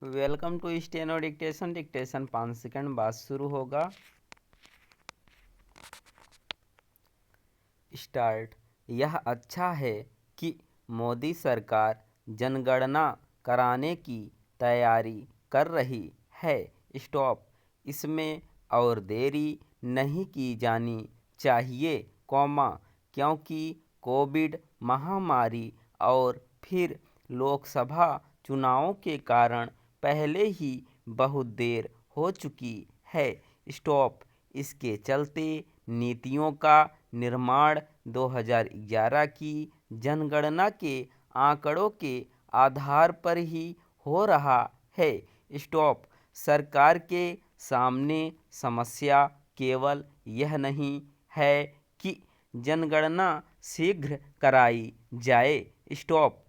Welcome to steno dictation. Dictation 5 second बाद शुरू होगा। स्टार्ट। यह अच्छा है कि मोदी सरकार जनगणना कराने की तैयारी कर रही है। स्टॉप। इसमें और देरी नहीं की जानी चाहिए, क्योंकि कोविड महामारी और फिर लोकसभा चुनावों के कारण पहले ही बहुत देर हो चुकी है। स्टॉप। इसके चलते नीतियों का निर्माण 2011 की जनगणना के आंकड़ों के आधार पर ही हो रहा है। स्टॉप। सरकार के सामने समस्या केवल यह नहीं है कि जनगणना शीघ्र कराई जाए। स्टॉप।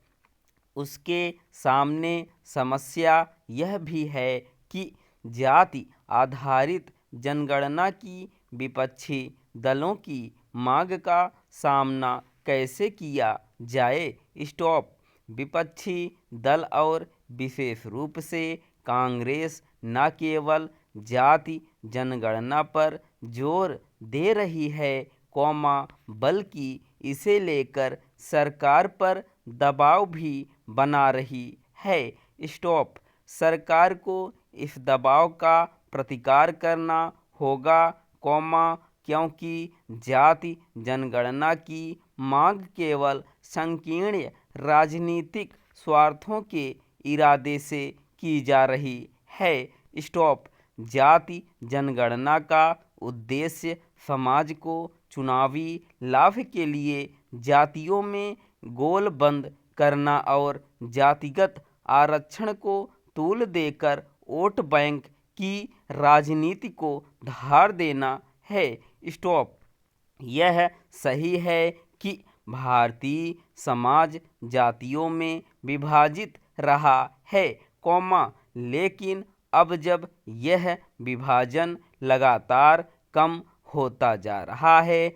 उसके सामने समस्या यह भी है कि जाति आधारित जनगणना की विपक्षी दलों की मांग का सामना कैसे किया जाए। स्टॉप। विपक्षी दल और विशेष रूप से कांग्रेस न केवल जाति जनगणना पर जोर दे रही है, बल्कि इसे लेकर सरकार पर दबाव भी बना रही है। स्टॉप। सरकार को इस दबाव का प्रतिकार करना होगा, क्योंकि जाति जनगणना की मांग केवल संकीर्ण राजनीतिक स्वार्थों के इरादे से की जा रही है। स्टॉप। जाति जनगणना का उद्देश्य समाज को चुनावी लाभ के लिए जातियों में गोलबंद करना और जातिगत आरक्षण को तूल देकर वोट बैंक की राजनीति को धार देना है। स्टॉप। यह सही है कि भारतीय समाज जातियों में विभाजित रहा है, लेकिन अब जब यह विभाजन लगातार कम होता जा रहा है,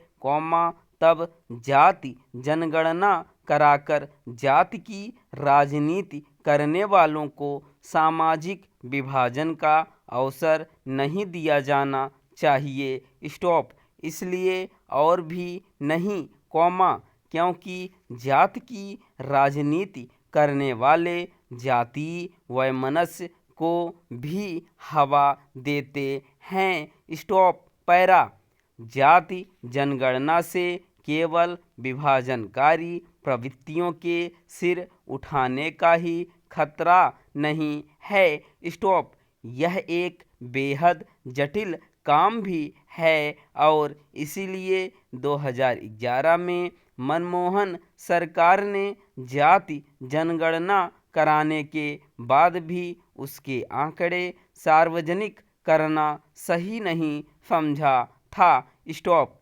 तब जाति जनगणना कराकर जाति की राजनीति करने वालों को सामाजिक विभाजन का अवसर नहीं दिया जाना चाहिए। स्टॉप। इसलिए और भी नहीं, क्योंकि जाति की राजनीति करने वाले जातीय वैमनस्य को भी हवा देते हैं। स्टॉप। पैरा। जाति जनगणना से केवल विभाजनकारी प्रवृत्तियों के सिर उठाने का ही खतरा नहीं है। स्टॉप। यह एक बेहद जटिल काम भी है और इसीलिए 2011 में मनमोहन सरकार ने जाति जनगणना कराने के बाद भी उसके आंकड़े सार्वजनिक करना सही नहीं समझा था। स्टॉप।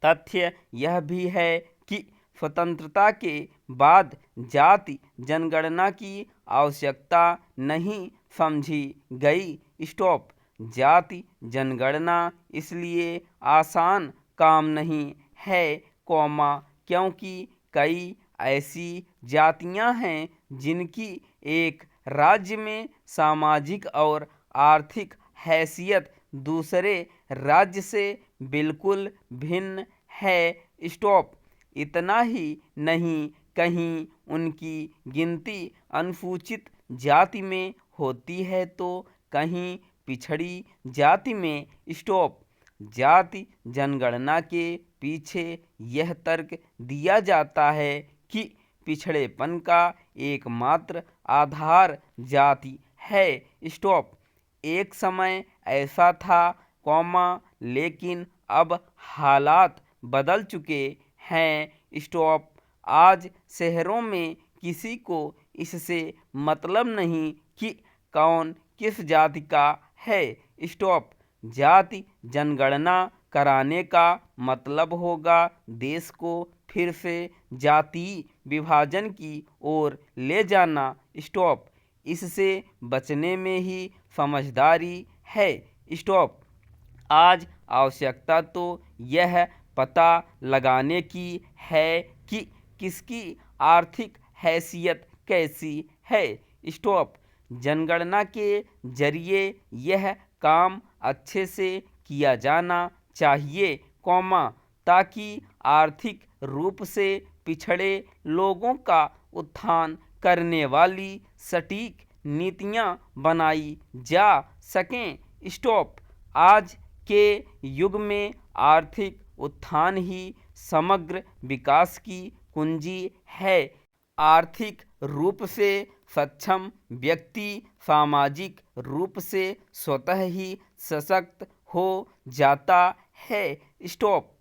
तथ्य यह भी है कि स्वतंत्रता के बाद जाति जनगणना की आवश्यकता नहीं समझी गई। स्टॉप। जाति जनगणना इसलिए आसान काम नहीं है, क्योंकि कई ऐसी जातियां हैं जिनकी एक राज्य में सामाजिक और आर्थिक हैसियत दूसरे राज्य से बिल्कुल भिन्न है। स्टॉप। इतना ही नहीं, कहीं उनकी गिनती अनुसूचित जाति में होती है तो कहीं पिछड़ी जाति में। स्टॉप। जाति जनगणना के पीछे यह तर्क दिया जाता है कि पिछड़ेपन का एकमात्र आधार जाति है। स्टॉप। एक समय ऐसा था, लेकिन अब हालात बदल चुके हैं। स्टॉप। आज शहरों में किसी को इससे मतलब नहीं कि कौन किस जाति का है। स्टॉप। जाति जनगणना कराने का मतलब होगा देश को फिर से जातीय विभाजन की ओर ले जाना। स्टॉप। इससे बचने में ही समझदारी है। स्टॉप। आज आवश्यकता तो यह पता लगाने की है कि किसकी आर्थिक हैसियत कैसी है। स्टॉप। जनगणना के जरिए यह काम अच्छे से किया जाना चाहिए, कॉमा, ताकि आर्थिक रूप से पिछड़े लोगों का उत्थान करने वाली सटीक नीतियां बनाई जा सकें। स्टॉप। आज के युग में आर्थिक उत्थान ही समग्र विकास की कुंजी है। आर्थिक रूप से सक्षम व्यक्ति सामाजिक रूप से स्वतः ही सशक्त हो जाता है। स्टॉप।